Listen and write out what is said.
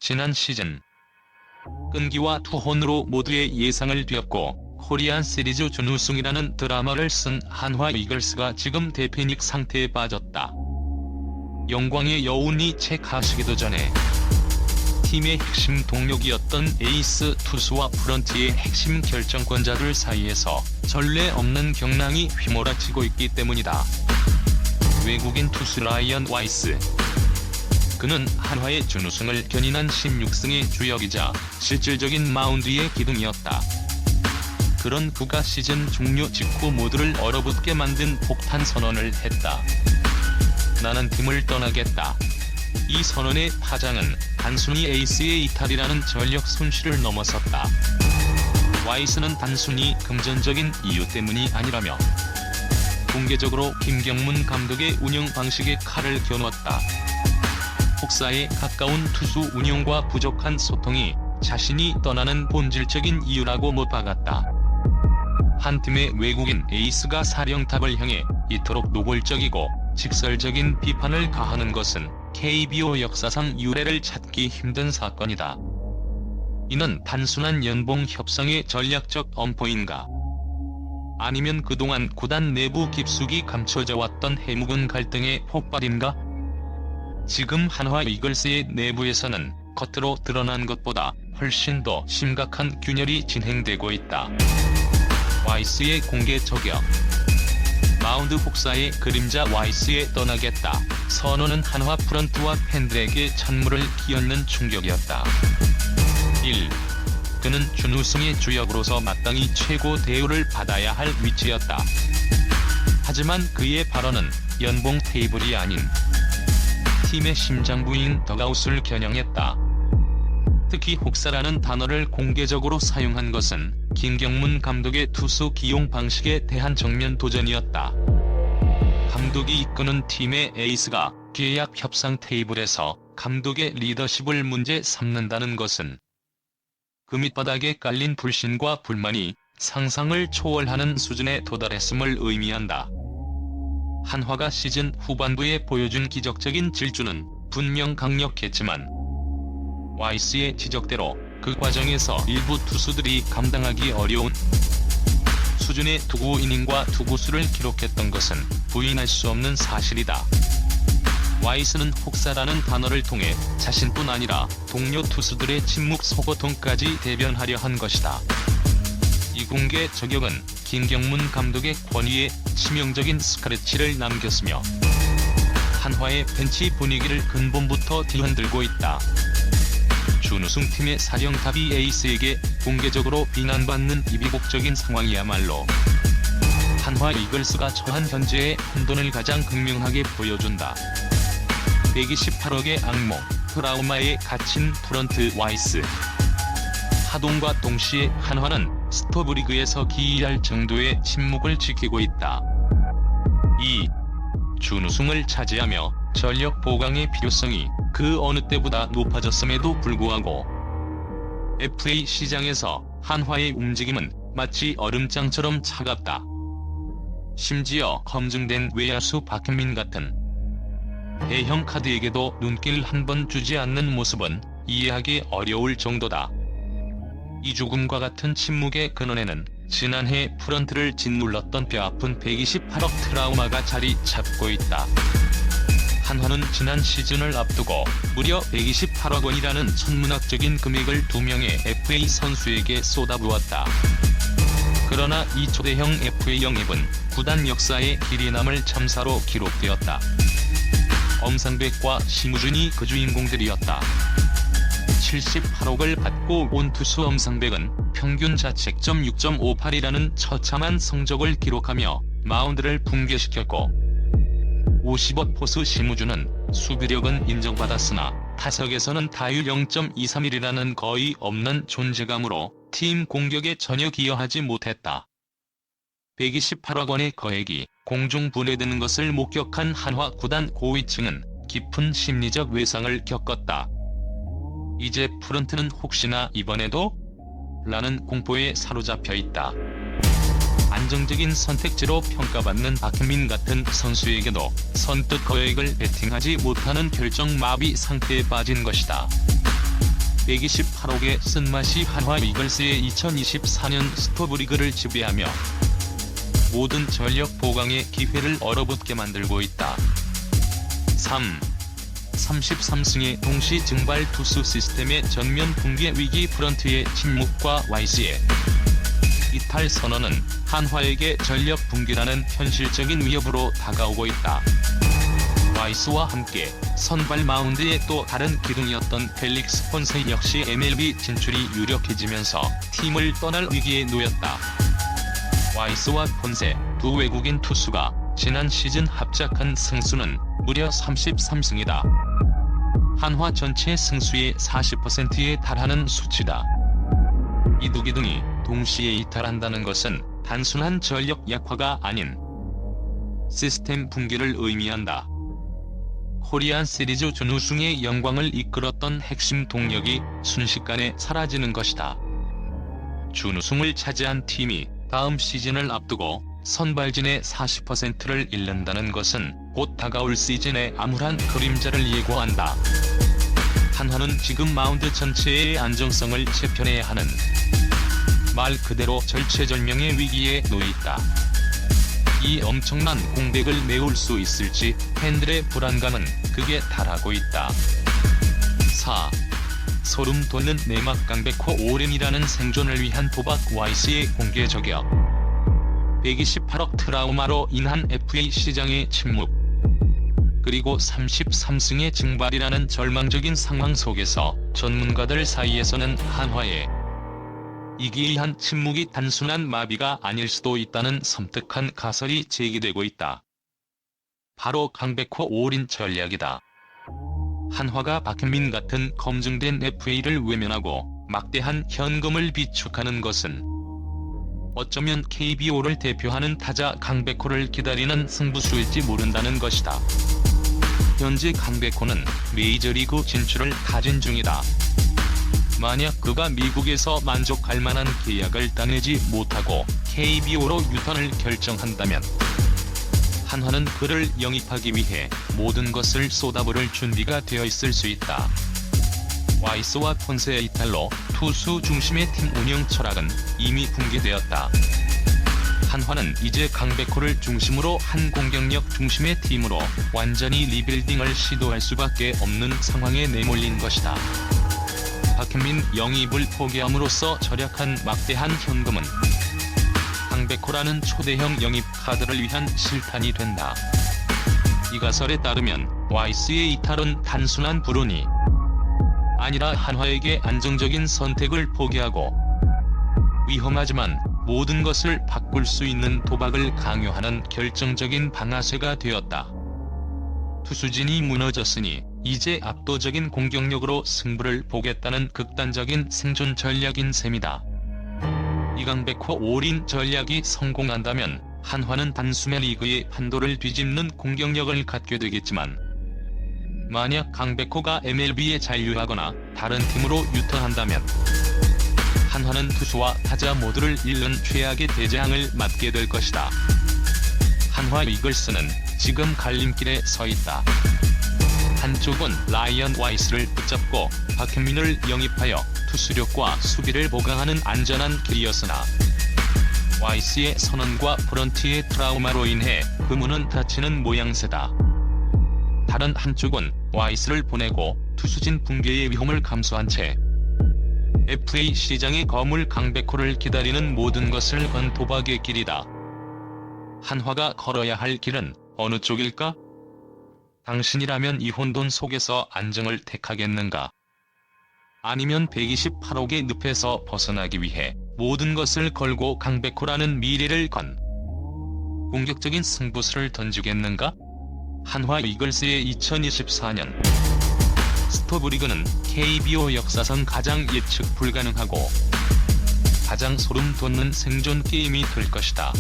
지난 시즌 끈기와 투혼으로 모두의 예상을 뒤엎고 코리안 시리즈 준우승이라는 드라마를 쓴 한화 이글스가 지금 대패닉 상태에 빠졌다. 영광의 여운이 채 가시기도 전에 팀의 핵심 동력이었던 에이스 투수와 프런트의 핵심 결정권자들 사이에서 전례 없는 경랑이 휘몰아치고 있기 때문이다. 외국인 투수 라이언 와이스. 그는 한화의 준우승을 견인한 16승의 주역이자 실질적인 마운드의 기둥이었다. 그런 그가 시즌 종료 직후 모두를 얼어붙게 만든 폭탄 선언을 했다. 나는 팀을 떠나겠다. 이 선언의 파장은 단순히 에이스의 이탈이라는 전력 손실을 넘어섰다. 와이스는 단순히 금전적인 이유 때문이 아니라며 공개적으로 김경문 감독의 운영 방식에 칼을 겨누었다. 혹사에 가까운 투수 운영과 부족한 소통이 자신이 떠나는 본질적인 이유라고 못 박았다. 한 팀의 외국인 에이스가 사령탑을 향해 이토록 노골적이고 직설적인 비판을 가하는 것은 KBO 역사상 유례를 찾기 힘든 사건이다. 이는 단순한 연봉 협상의 전략적 엄포인가? 아니면 그동안 구단 내부 깊숙이 감춰져 왔던 해묵은 갈등의 폭발인가? 지금 한화 이글스의 내부에서는 겉으로 드러난 것보다 훨씬 더 심각한 균열이 진행되고 있다. 와이스의 공개 저격. 마운드 혹사의 그림자 와이스에 떠나겠다. 선언은 한화 프런트와 팬들에게 찬물을 끼얹는 충격이었다. 1. 그는 준우승의 주역으로서 마땅히 최고 대우를 받아야 할 위치였다. 하지만 그의 발언은 연봉 테이블이 아닌 팀의 심장부인 덕아웃을 겨냥했다. 특히 혹사라는 단어를 공개적으로 사용한 것은 김경문 감독의 투수 기용 방식에 대한 정면 도전이었다. 감독이 이끄는 팀의 에이스가 계약 협상 테이블에서 감독의 리더십을 문제 삼는다는 것은 그 밑바닥에 깔린 불신과 불만이 상상을 초월하는 수준에 도달했음을 의미한다. 한화가 시즌 후반부에 보여준 기적적인 질주는 분명 강력했지만 와이스의 지적대로 그 과정에서 일부 투수들이 감당하기 어려운 수준의 투구 이닝과 투구수를 기록했던 것은 부인할 수 없는 사실이다. 와이스는 혹사라는 단어를 통해 자신뿐 아니라 동료 투수들의 침묵 속고통까지 대변하려 한 것이다. 이 공개 저격은 김경문 감독의 권위에 치명적인 스크래치를 남겼으며 한화의 벤치 분위기를 근본부터 뒤흔들고 있다. 준우승팀의 사령탑이 에이스에게 공개적으로 비난받는 이비곡적인 상황이야말로 한화 이글스가 처한 현재의 혼돈을 가장 극명하게 보여준다. 128억의 악몽, 트라우마에 갇힌 프런트 와이스. 하동과 동시에 한화는 스토브리그에서 기이할 정도의 침묵을 지키고 있다. 2. 준우승을 차지하며 전력 보강의 필요성이 그 어느 때보다 높아졌음에도 불구하고 FA 시장에서 한화의 움직임은 마치 얼음장처럼 차갑다. 심지어 검증된 외야수 박현민 같은 대형 카드에게도 눈길 한 번 주지 않는 모습은 이해하기 어려울 정도다. 이 죽음과 같은 침묵의 근원에는 지난해 프런트를 짓눌렀던 뼈아픈 128억 트라우마가 자리 잡고 있다. 한화는 지난 시즌을 앞두고 무려 128억 원이라는 천문학적인 금액을 2명의 FA 선수에게 쏟아부었다. 그러나 이 초대형 FA 영입은 구단 역사에 길이 남을 참사로 기록되었다. 엄상백과 심우준이 그 주인공들이었다. 78억을 받고 온 투수 엄상백은 평균 자책점 6.58이라는 처참한 성적을 기록하며 마운드를 붕괴시켰고 50억 포수 심우준은 수비력은 인정받았으나 타석에서는 타율 0.231이라는 거의 없는 존재감으로 팀 공격에 전혀 기여하지 못했다. 128억 원의 거액이 공중 분해되는 것을 목격한 한화 구단 고위층은 깊은 심리적 외상을 겪었다. 이제 프런트는 혹시나 이번에도? 라는 공포에 사로잡혀 있다. 안정적인 선택지로 평가받는 박현민 같은 선수에게도 선뜻 거액을 베팅하지 못하는 결정마비 상태에 빠진 것이다. 128억의 쓴맛이 한화 이글스의 2024년 스토브리그를 지배하며 모든 전력 보강의 기회를 얼어붙게 만들고 있다. 3. 33승의 동시 증발 투수 시스템의 전면 붕괴 위기 프런트의 침묵과 와이스의 이탈 선언은 한화에게 전력 붕괴라는 현실적인 위협으로 다가오고 있다. 와이스와 함께 선발 마운드의 또 다른 기둥이었던 펠릭스 폰세 역시 MLB 진출이 유력해지면서 팀을 떠날 위기에 놓였다. 와이스와 폰세 두 외국인 투수가 지난 시즌 합작한 승수는 무려 33승이다. 한화 전체 승수의 40%에 달하는 수치다. 이 두 기둥이 동시에 이탈한다는 것은 단순한 전력 약화가 아닌 시스템 붕괴를 의미한다. 코리안 시리즈 준우승의 영광을 이끌었던 핵심 동력이 순식간에 사라지는 것이다. 준우승을 차지한 팀이 다음 시즌을 앞두고 선발진의 40%를 잃는다는 것은 곧 다가올 시즌의 암울한 그림자를 예고한다. 한화는 지금 마운드 전체의 안정성을 재편해야 하는 말 그대로 절체절명의 위기에 놓여있다. 이 엄청난 공백을 메울 수 있을지 팬들의 불안감은 극에 달하고 있다. 4. 소름 돋는 내막 강백호 올인이라는 생존을 위한 도박 와이스의 공개 저격. 128억 트라우마로 인한 FA 시장의 침묵. 그리고 33승의 증발이라는 절망적인 상황 속에서 전문가들 사이에서는 한화의 이 기이한 침묵이 단순한 마비가 아닐 수도 있다는 섬뜩한 가설이 제기되고 있다. 바로 강백호 올인 전략이다. 한화가 박현민 같은 검증된 FA를 외면하고 막대한 현금을 비축하는 것은 어쩌면 KBO를 대표하는 타자 강백호를 기다리는 승부수일지 모른다는 것이다. 현재 강백호는 메이저리그 진출을 타진 중이다. 만약 그가 미국에서 만족할 만한 계약을 따내지 못하고 KBO로 유턴을 결정한다면 한화는 그를 영입하기 위해 모든 것을 쏟아부을 준비가 되어 있을 수 있다. 와이스와 폰세의 이탈로 투수 중심의 팀 운영 철학은 이미 붕괴되었다. 한화는 이제 강백호를 중심으로 한 공격력 중심의 팀으로 완전히 리빌딩을 시도할 수밖에 없는 상황에 내몰린 것이다. 박현민 영입을 포기함으로써 절약한 막대한 현금은 강백호라는 초대형 영입 카드를 위한 실탄이 된다. 이 가설에 따르면 와이스의 이탈은 단순한 불운이 아니라 한화에게 안정적인 선택을 포기하고 위험하지만 모든 것을 바꿀 수 있는 도박을 강요하는 결정적인 방아쇠가 되었다. 투수진이 무너졌으니 이제 압도적인 공격력으로 승부를 보겠다는 극단적인 생존 전략인 셈이다. 이강백호 올인 전략이 성공한다면 한화는 단숨에 리그의 판도를 뒤집는 공격력을 갖게 되겠지만 만약 강백호가 MLB에 잔류하거나 다른 팀으로 유턴한다면 한화는 투수와 타자 모두를 잃는 최악의 대재앙을 맞게 될 것이다. 한화 이글스는 지금 갈림길에 서 있다. 한쪽은 라이언 와이스를 붙잡고 박현민을 영입하여 투수력과 수비를 보강하는 안전한 길이었으나 와이스의 선언과 브런트의 트라우마로 인해 그 문은 닫히는 모양새다. 다른 한쪽은 와이스를 보내고 투수진 붕괴의 위험을 감수한 채 FA 시장의 거물 강백호를 기다리는 모든 것을 건 도박의 길이다. 한화가 걸어야 할 길은 어느 쪽일까? 당신이라면 이 혼돈 속에서 안정을 택하겠는가? 아니면 128억의 늪에서 벗어나기 위해 모든 것을 걸고 강백호라는 미래를 건 공격적인 승부수를 던지겠는가? 한화 이글스의 2024년 스토브리그는 KBO 역사상 가장 예측 불가능하고 가장 소름 돋는 생존 게임이 될 것이다.